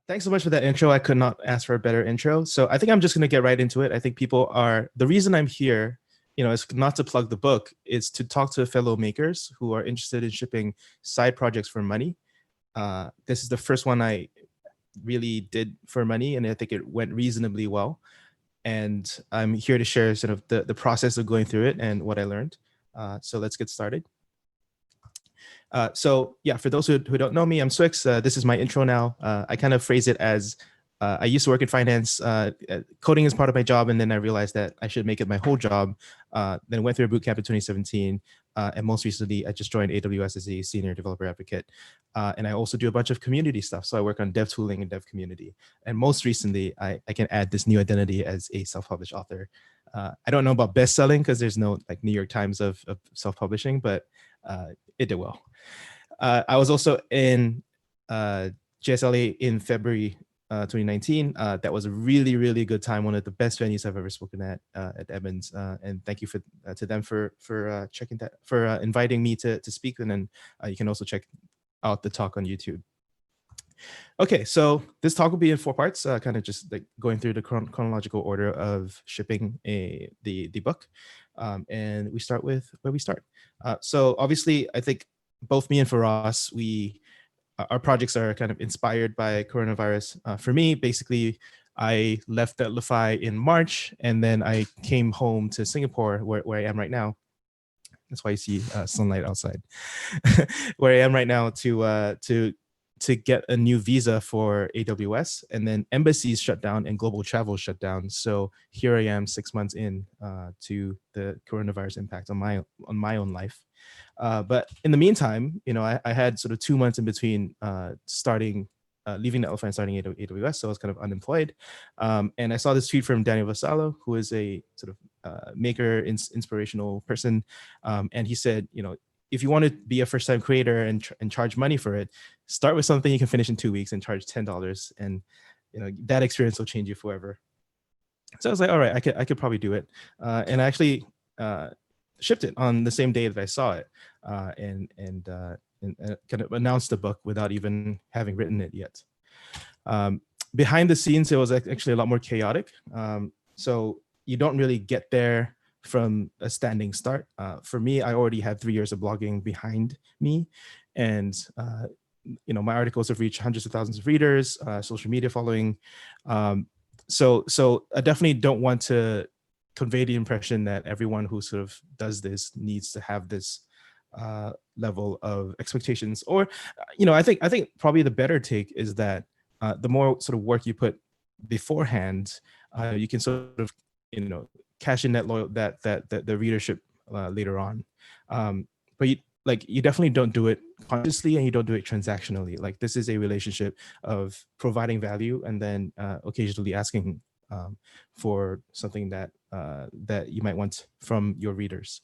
Thanks so much for that intro. I could not ask for a better intro. So I think I'm just going to get right into it. I think the reason I'm here, is not to plug the book, is to talk to fellow makers who are interested in shipping side projects for money. This is the first one I really did for money, and I think it went reasonably well. And I'm here to share sort of the process of going through it and what I learned. So let's get started. So yeah, for those who don't know me, I'm Swix. This is my intro now. I kind of phrase it as I used to work in finance. Coding is part of my job, and then I realized that I should make it my whole job. Then went through a bootcamp in 2017, and most recently, I just joined AWS as a senior developer advocate. And I also do a bunch of community stuff. So I work on dev tooling and dev community. And most recently, I can add this new identity as a self-published author. I don't know about best-selling because there's no like New York Times of self-publishing, but it did well. I was also in js.la in February 2019. That was a really, really good time. One of the best venues I've ever spoken at Edmonds. And thank you to them for checking that, for inviting me to speak. And then you can also check out the talk on YouTube. Okay, so this talk will be in 4 parts, kind of just like going through the chronological order of shipping the book. And we start with where we start. So obviously, I think both me and Faraz, our projects are kind of inspired by coronavirus. For me, basically, I left Netlify in March, and then I came home to Singapore, where I am right now. That's why you see sunlight outside. Where I am right now to get a new visa for AWS, and then embassies shut down and global travel shut down. So here I am 6 months in to the coronavirus impact on my own life. But in the meantime, I had sort of 2 months in between leaving Netlify and starting AWS, so I was kind of unemployed. And I saw this tweet from Daniel Vassallo, who is a sort of maker, inspirational person. And he said, if you want to be a first-time creator and charge money for it, start with something you can finish in 2 weeks and charge $10, and that experience will change you forever. So I was like, all right, I could probably do it, and I actually shipped it on the same day that I saw it, and kind of announced the book without even having written it yet. Behind the scenes, it was actually a lot more chaotic. So you don't really get there from a standing start. For me, I already had 3 years of blogging behind me, and my articles have reached hundreds of thousands of readers, social media following. So I definitely don't want to convey the impression that everyone who sort of does this needs to have this level of expectations. Or, I think probably the better take is that the more sort of work you put beforehand, you can sort of, cash in that the readership later on. But you definitely don't do it consciously, and you don't do it transactionally. Like, this is a relationship of providing value and then occasionally asking for something that you might want from your readers.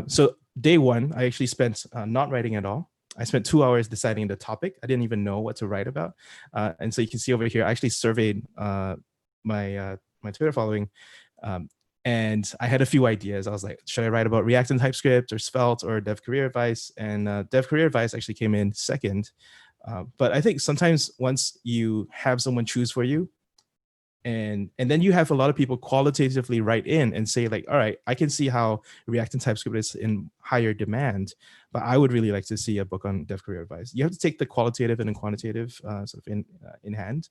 So day one, I actually spent not writing at all. I spent 2 hours deciding the topic. I didn't even know what to write about. And so you can see over here, I actually surveyed my Twitter following. And I had a few ideas. I was like, should I write about React and TypeScript or Svelte or Dev Career Advice? And Dev Career Advice actually came in second. But I think sometimes once you have someone choose for you, and then you have a lot of people qualitatively write in and say, like, all right, I can see how React and TypeScript is in higher demand, but I would really like to see a book on Dev Career Advice. You have to take the qualitative and the quantitative sort of in hand,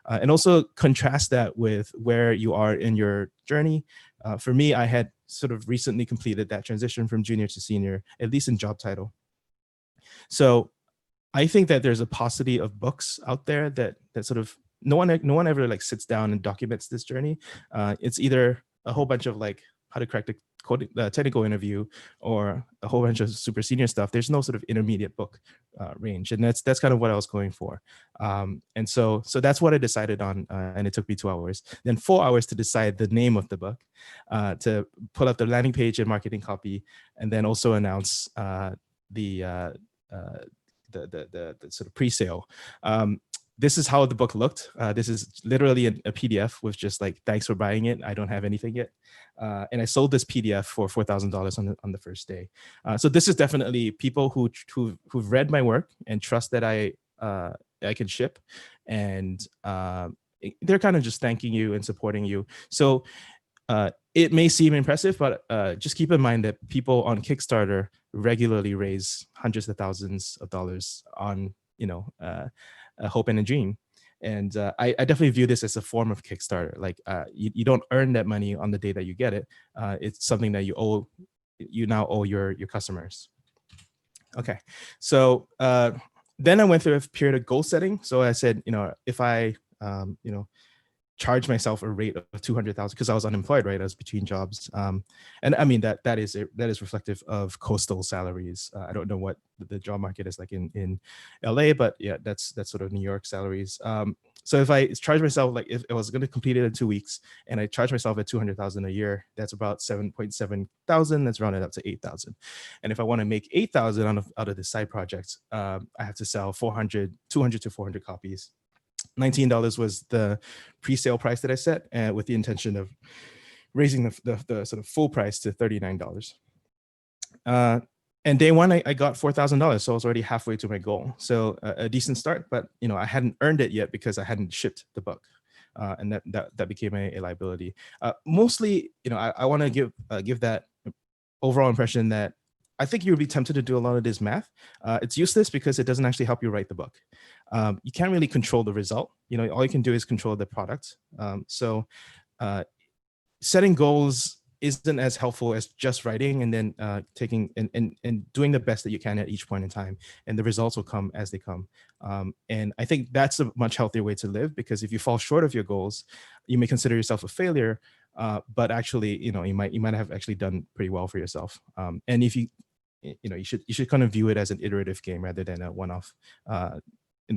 and also contrast that with where you are in your journey. For me, I had sort of recently completed that transition from junior to senior, at least in job title. So I think that there's a paucity of books out there that sort of no one ever like sits down and documents this journey. It's either a whole bunch of like how to crack the technical interview, or a whole bunch of super senior stuff. There's no sort of intermediate book range, and that's kind of what I was going for. And so that's what I decided on, and it took me 2 hours, then 4 hours to decide the name of the book, to pull up the landing page and marketing copy, and then also announce the sort of pre-sale. This is how the book looked. This is literally a PDF with just like, thanks for buying it, I don't have anything yet. And I sold this PDF for $4,000 on the first day. So this is definitely people who've read my work and trust that I I can ship, and they're kind of just thanking you and supporting you. So it may seem impressive, but just keep in mind that people on Kickstarter regularly raise hundreds of thousands of dollars on, a hope and a dream. And I definitely view this as a form of Kickstarter. Like you don't earn that money on the day that you get it. It's something that you now owe your customers. Okay, so then I went through a period of goal setting. So I said, if I, charge myself a rate of 200,000 because I was unemployed, right? I was between jobs. And I mean, that is reflective of coastal salaries. I don't know what the job market is like in LA, but yeah, that's sort of New York salaries. So if I charge myself, like if I was going to complete it in 2 weeks and I charge myself at 200,000 a year, that's about 7.7 thousand. That's rounded up to 8,000. And if I want to make 8,000 out of this side project, I have to sell 200 to 400 copies. $19 was the pre-sale price that I set, with the intention of raising the sort of full price to $39. And day one, I got $4,000, so I was already halfway to my goal. So a decent start, but I hadn't earned it yet because I hadn't shipped the book, and that became a liability. Mostly, I want to give that overall impression that I think you would be tempted to do a lot of this math. It's useless because it doesn't actually help you write the book. You can't really control the result. All you can do is control the product. So setting goals isn't as helpful as just writing and then taking and doing the best that you can at each point in time. And the results will come as they come. And I think that's a much healthier way to live, because if you fall short of your goals, you may consider yourself a failure. But actually, you might have actually done pretty well for yourself. And if you should kind of view it as an iterative game rather than a one-off,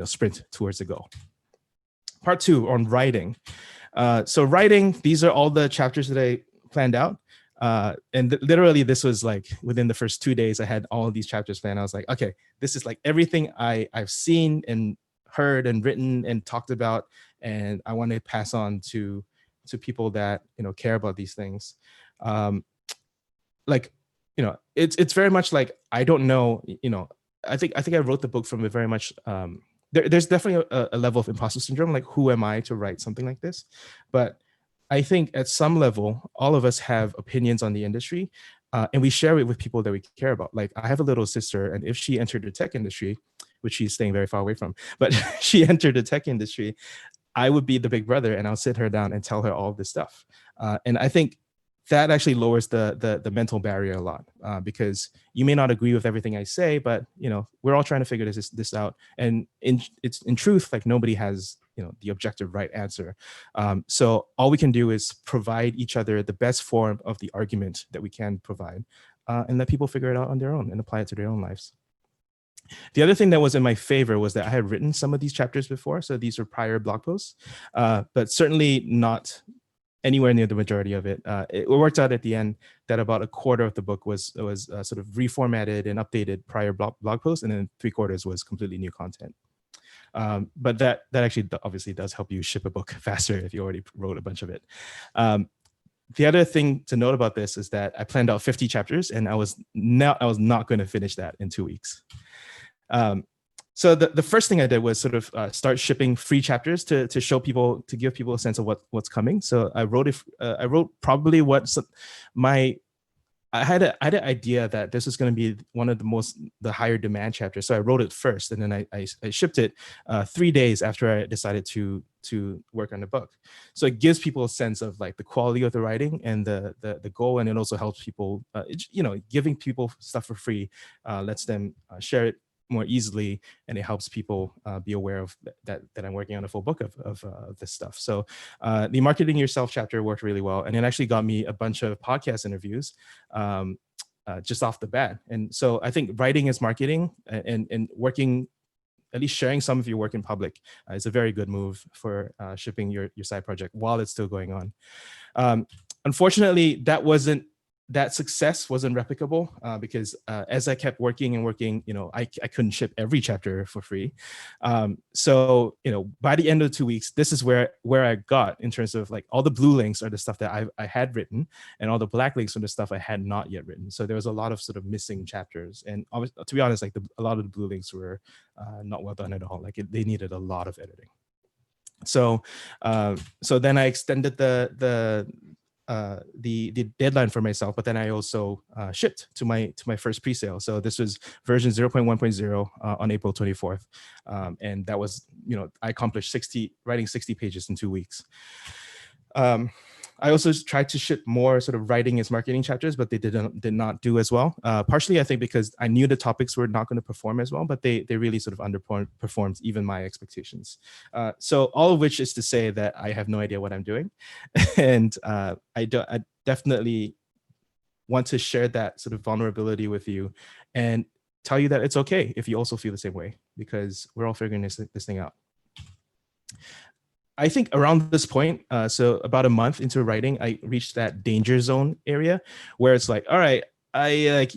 sprint towards the goal. Part 2 on writing. So writing, these are all the chapters that I planned out. And literally this was like within the first 2 days, I had all of these chapters planned. I was like, okay, this is like everything I've seen and heard and written and talked about, and I want to pass on to people that care about these things. It's very much like, I don't know, I think I wrote the book from a very much there's definitely a level of imposter syndrome, like who am I to write something like this? But I think at some level, all of us have opinions on the industry, and we share it with people that we care about. Like I have a little sister, and if she entered the tech industry, which she's staying very far away from, but she entered the tech industry, I would be the big brother, and I'll sit her down and tell her all this stuff. And I think that actually lowers the mental barrier a lot, because you may not agree with everything I say, but we're all trying to figure this out. And in truth, like nobody has the objective right answer. So all we can do is provide each other the best form of the argument that we can provide, and let people figure it out on their own and apply it to their own lives. The other thing that was in my favor was that I had written some of these chapters before. So these were prior blog posts, but certainly not anywhere near the majority of it. It worked out at the end that about a quarter of the book was sort of reformatted and updated prior blog posts, and then 3/4 was completely new content. But that actually obviously does help you ship a book faster if you already wrote a bunch of it. The other thing to note about this is that I planned out 50 chapters, and I was not going to finish that in 2 weeks. So the first thing I did was sort of start shipping free chapters to show people, to give people a sense of what's coming. So I wrote probably I had an idea that this was going to be one of the higher demand chapters. So I wrote it first, and then I shipped it 3 days after I decided to work on the book. So it gives people a sense of like the quality of the writing and the goal, and it also helps people, giving people stuff for free lets them share it more easily, and it helps people be aware of that I'm working on a full book of this stuff. So the marketing yourself chapter worked really well, and it actually got me a bunch of podcast interviews just off the bat. And so I think writing is marketing, and working, at least sharing some of your work in public is a very good move for shipping your side project while it's still going on. Unfortunately, that wasn't that success wasn't replicable because as I kept working and working, I couldn't ship every chapter for free. So, by the end of 2 weeks, this is where I got in terms of like all the blue links are the stuff that I had written, and all the black links are the stuff I had not yet written. So there was a lot of sort of missing chapters. And to be honest, like a lot of the blue links were not well done at all. Like they needed a lot of editing. So, so then I extended the deadline for myself, but then I also shipped to my first pre-sale. So this was version 0.1.0 on April 24th, and that was I accomplished writing 60 pages in 2 weeks. I also tried to ship more sort of writing as marketing chapters, but they did not do as well. Partially, I think because I knew the topics were not going to perform as well, but they really sort of underperformed even my expectations. So all of which is to say that I have no idea what I'm doing, and I definitely want to share that sort of vulnerability with you, and tell you that it's okay if you also feel the same way, because we're all figuring this thing out. I think around this point, so about a month into writing, I reached that danger zone area where it's like, all right, I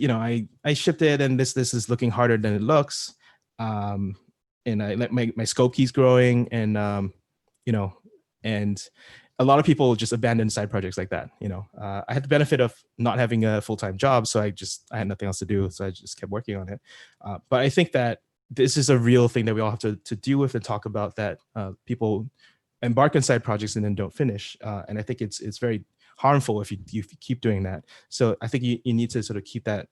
shipped it, and this is looking harder than it looks, and I let my scope keeps growing, and and a lot of people just abandon side projects like that. I had the benefit of not having a full-time job, so I had nothing else to do, so I just kept working on it. But I think that this is a real thing that we all have to deal with and talk about, that people embark on side projects and then don't finish. And I think it's very harmful if you keep doing that. So I think you need to sort of keep that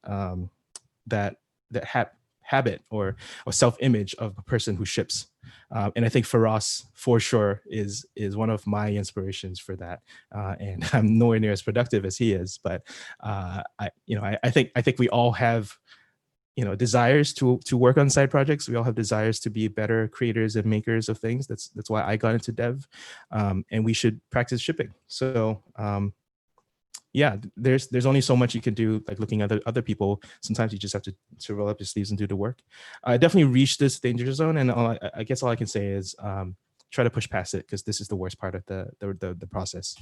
habit or self-image of a person who ships. And I think Faraz for sure is one of my inspirations for that. And I'm nowhere near as productive as he is, but I think we all have desires to work on side projects. We all have desires to be better creators and makers of things. That's why I got into dev, and we should practice shipping. So yeah, there's only so much you can do, like looking at other people. Sometimes you just have to roll up your sleeves and do the work. I definitely reached this danger zone, and I guess all I can say is try to push past it, because this is the worst part of the process.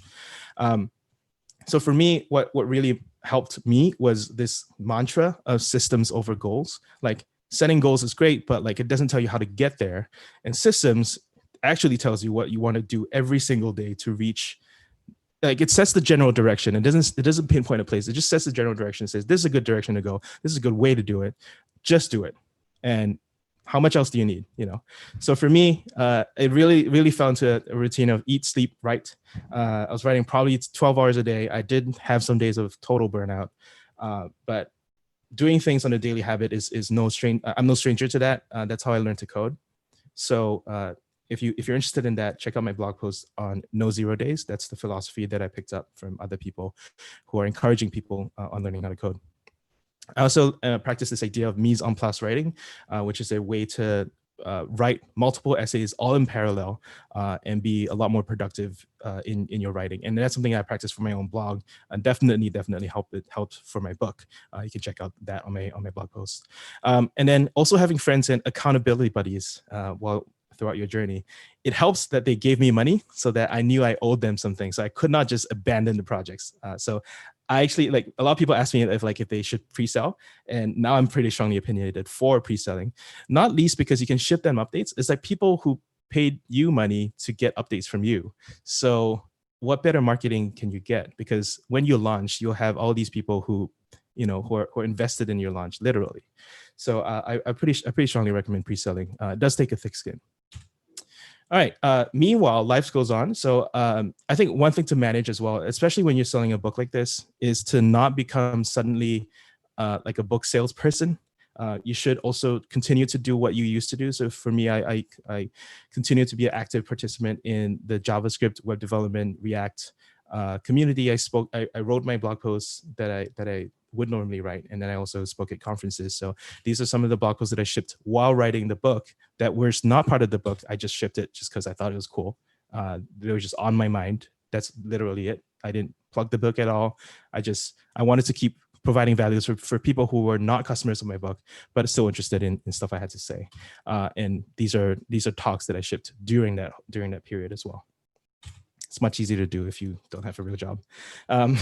So for me, what really helped me was this mantra of systems over goals. Like setting goals is great, but like it doesn't tell you how to get there. And systems actually tells you what you want to do every single day to reach. Like it sets the general direction. It doesn't pinpoint a place. It just sets the general direction. It says this is a good direction to go. This is a good way to do it. Just do it. And how much else do you need? So for me, it really fell into a routine of eat, sleep, write. I was writing probably 12 hours a day. I did have some days of total burnout, but doing things on a daily habit is no strain. I'm no stranger to that. That's how I learned to code. So if you're interested in that, check out my blog post on No Zero Days. That's the philosophy that I picked up from other people who are encouraging people on learning how to code. I also practice this idea of mise en place writing, which is a way to write multiple essays all in parallel and be a lot more productive in your writing. And that's something I practice for my own blog, and definitely helped for my book. You can check out that on my blog post. And then also having friends and accountability buddies throughout your journey. It helps that they gave me money so that I knew I owed them something. So I could not just abandon the projects. So I actually, like, a lot of people ask me if they should pre-sell, and now I'm pretty strongly opinionated for pre-selling, not least because you can ship them updates. It's like people who paid you money to get updates from you. So what better marketing can you get? Because when you launch, you'll have all these people who are invested in your launch, literally. So I pretty strongly recommend pre-selling. It does take a thick skin. All right. Meanwhile, life goes on. So I think one thing to manage as well, especially when you're selling a book like this, is to not become suddenly like a book salesperson. You should also continue to do what you used to do. So for me, I continue to be an active participant in the JavaScript, web development, React community. I wrote my blog posts that I would normally write, and then I also spoke at conferences. So these are some of the blog posts that I shipped while writing the book that were not part of the book. I just shipped it just because I thought it was cool. They were just on my mind. That's literally it. I didn't plug the book at all. I wanted to keep providing values for people who were not customers of my book, but are still interested in stuff I had to say. And these are talks that I shipped during that period as well. it's much easier to do if you don't have a real job. Um,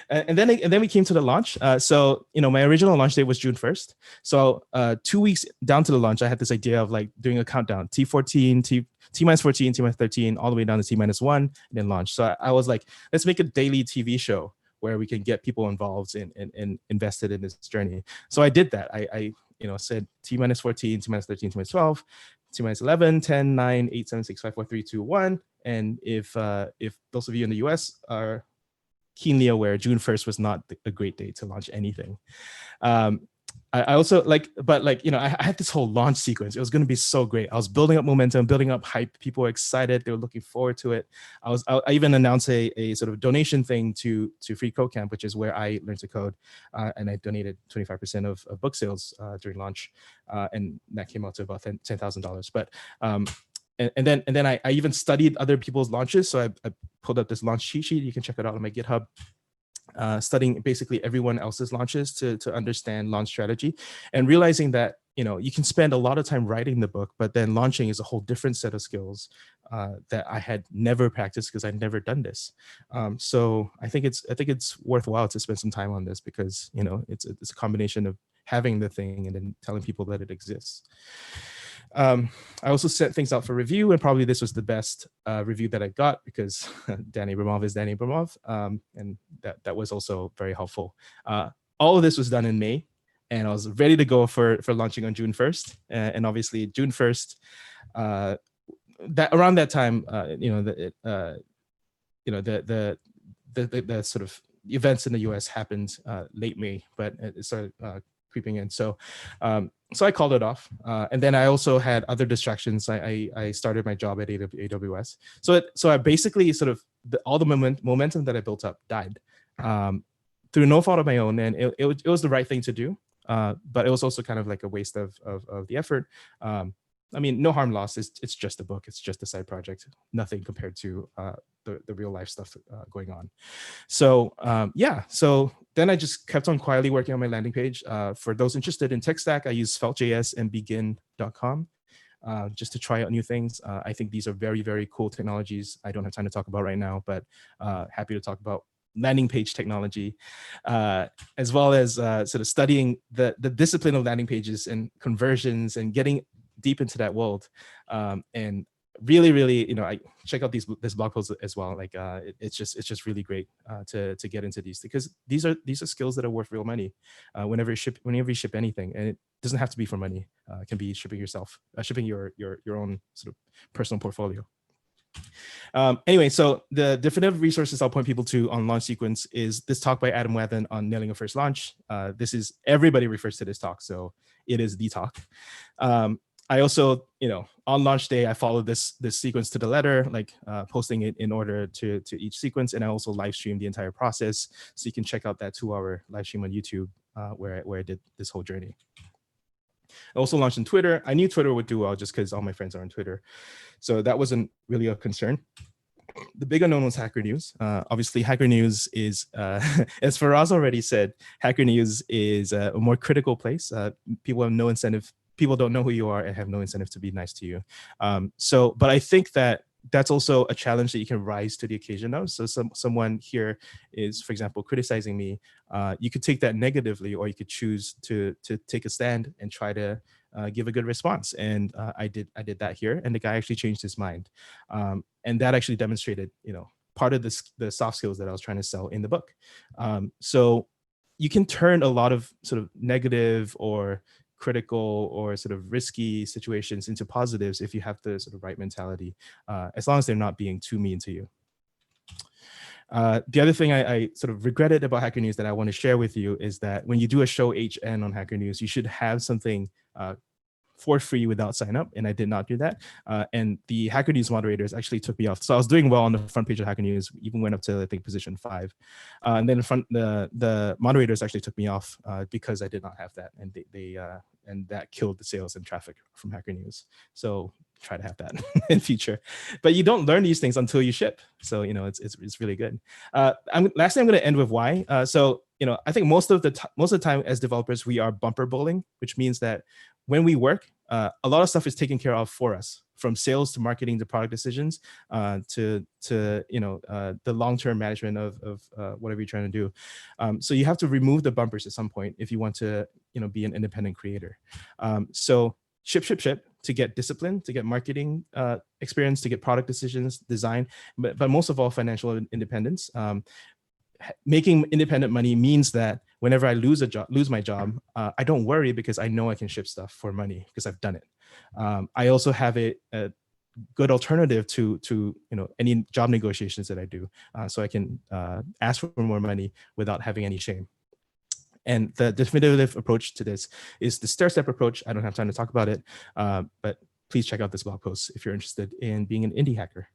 and then we came to the launch. So my original launch date was June 1st. So 2 weeks down to the launch, I had this idea of like doing a countdown: T14, T minus 14, T minus 13, all the way down to T minus 1, and then launch. So I was like, let's make a daily TV show where we can get people involved and invested in this journey. So I did that. I said T minus 14, T minus 13, T minus 12, T minus 11, 10, 9, 8, 7, 6, 5, 4, 3, 2, 1. And if those of you in the US are keenly aware, June 1st was not a great day to launch anything. I also I had this whole launch sequence. It was going to be so great. I was building up momentum, building up hype. People were excited. They were looking forward to it. I even announced a sort of donation thing to Free Code Camp, which is where I learned to code. And I donated 25% of book sales during launch. And that came out to about $10,000. But and then I even studied other people's launches. So I pulled up this launch cheat sheet. You can check it out on my GitHub. Studying basically everyone else's launches to understand launch strategy, and realizing that you can spend a lot of time writing the book, but then launching is a whole different set of skills that I had never practiced because I'd never done this. So I think it's worthwhile to spend some time on this, because it's a combination of having the thing and then telling people that it exists. I also sent things out for review, and probably this was the best review that I got, because Danny Abramov is Danny Abramov, and that was also very helpful. All of this was done in May, and I was ready to go for launching on June 1st. And obviously June 1st, that around that time, the sort of events in the US happened late May, but it started creeping in. So I called it off. And then I also had other distractions. I started my job at AWS. So I basically sort of, all the momentum that I built up died through no fault of my own. And it was the right thing to do. But it was also kind of like a waste of the effort. I mean, no harm lost. It's just a book. It's just a side project. Nothing compared to the real life stuff going on. So so then I just kept on quietly working on my landing page. For those interested in tech stack, I use Felt.js and begin.com just to try out new things. I think these are very, very cool technologies. I don't have time to talk about right now, but happy to talk about landing page technology, as well as sort of studying the discipline of landing pages and conversions and getting deep into that world. And really, I check out this blog post as well. Like it's just really great to get into these, because these are skills that are worth real money whenever you ship anything. And it doesn't have to be for money. It can be shipping your own sort of personal portfolio. Anyway, so the definitive resources I'll point people to on Launch Sequence is this talk by Adam Wathan on nailing a first launch. This is, everybody refers to this talk, so it is the talk. I also, on launch day, I followed this sequence to the letter, like posting it in order to each sequence. And I also live streamed the entire process. So you can check out that 2-hour live stream on YouTube where I did this whole journey. I also launched on Twitter. I knew Twitter would do well just because all my friends are on Twitter. So that wasn't really a concern. The big unknown was Hacker News. Obviously, Hacker News is, as Faraz already said, Hacker News is a more critical place. People have no incentive. People don't know who you are and have no incentive to be nice to you. But I think that's also a challenge that you can rise to the occasion of. So someone here is, for example, criticizing me. You could take that negatively, or you could choose to take a stand and try to give a good response. And I did that here, and the guy actually changed his mind. And that actually demonstrated, part of the soft skills that I was trying to sell in the book. So you can turn a lot of sort of negative or critical or sort of risky situations into positives if you have the sort of right mentality, as long as they're not being too mean to you. The other thing I sort of regretted about Hacker News that I want to share with you is that when you do a show HN on Hacker News, you should have something for free without sign up, and I did not do that. And the Hacker News moderators actually took me off. So I was doing well on the front page of Hacker News, even went up to, I think, position 5. And then the moderators actually took me off because I did not have that, and and that killed the sales and traffic from Hacker News. So try to have that in future. But you don't learn these things until you ship. So it's really good. Lastly, I'm going to end with why. So I think most of the time as developers, we are bumper bowling, which means that when we work, a lot of stuff is taken care of for us, from sales to marketing to product decisions, to the long-term management of whatever you're trying to do. So you have to remove the bumpers at some point if you want to be an independent creator. So ship to get discipline, to get marketing experience, to get product decisions, design, but most of all, financial independence. Making independent money means that whenever I lose my job, I don't worry, because I know I can ship stuff for money because I've done it. I also have a good alternative to any job negotiations that I do, so I can ask for more money without having any shame. And the definitive approach to this is the stair-step approach. I don't have time to talk about it, but please check out this blog post if you're interested in being an indie hacker.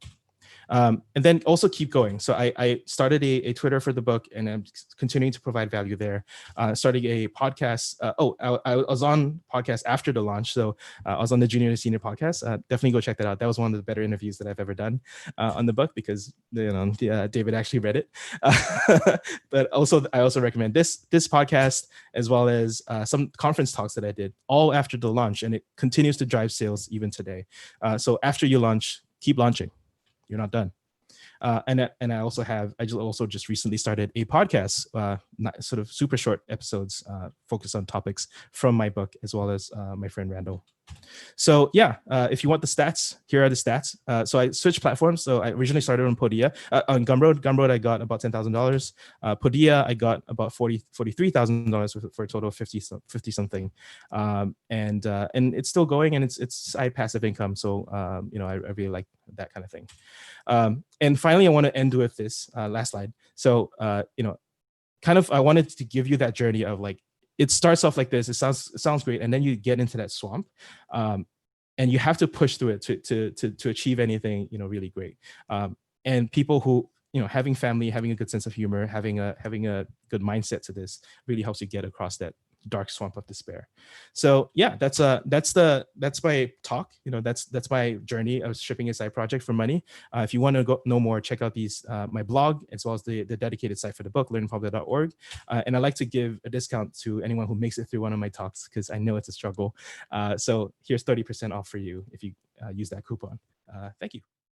And then also keep going. So I started a Twitter for the book, and I'm continuing to provide value there. Starting a podcast. I was on podcast after the launch. So I was on the Junior to Senior podcast. Definitely go check that out. That was one of the better interviews that I've ever done on the book, because David actually read it. But also, I also recommend this podcast, as well as some conference talks that I did all after the launch, and it continues to drive sales even today. So after you launch, keep launching. You're not done. And I also just recently started a podcast, sort of super short episodes, focused on topics from my book, as well as my friend Randall. So yeah, if you want the stats, here are the stats. So I switched platforms. So I originally started on Podia. On Gumroad. Gumroad, I got about $10,000. Podia, I got about $43,000 for a total of 50 something. And it's still going, and it's side passive income. So I really like that kind of thing. And finally, I want to end with this last slide. So kind of I wanted to give you that journey of, like, it starts off like this. It sounds great, and then you get into that swamp, and you have to push through it to achieve anything really great. And people who having family, having a good sense of humor, having a good mindset to this really helps you get across that dark swamp of despair. So yeah, that's my talk. That's my journey of shipping a side project for money. If you want to know more, check out my blog, as well as the dedicated site for the book, learnpublic.org. And I like to give a discount to anyone who makes it through one of my talks, because I know it's a struggle. So here's 30% off for you if you use that coupon. Thank you.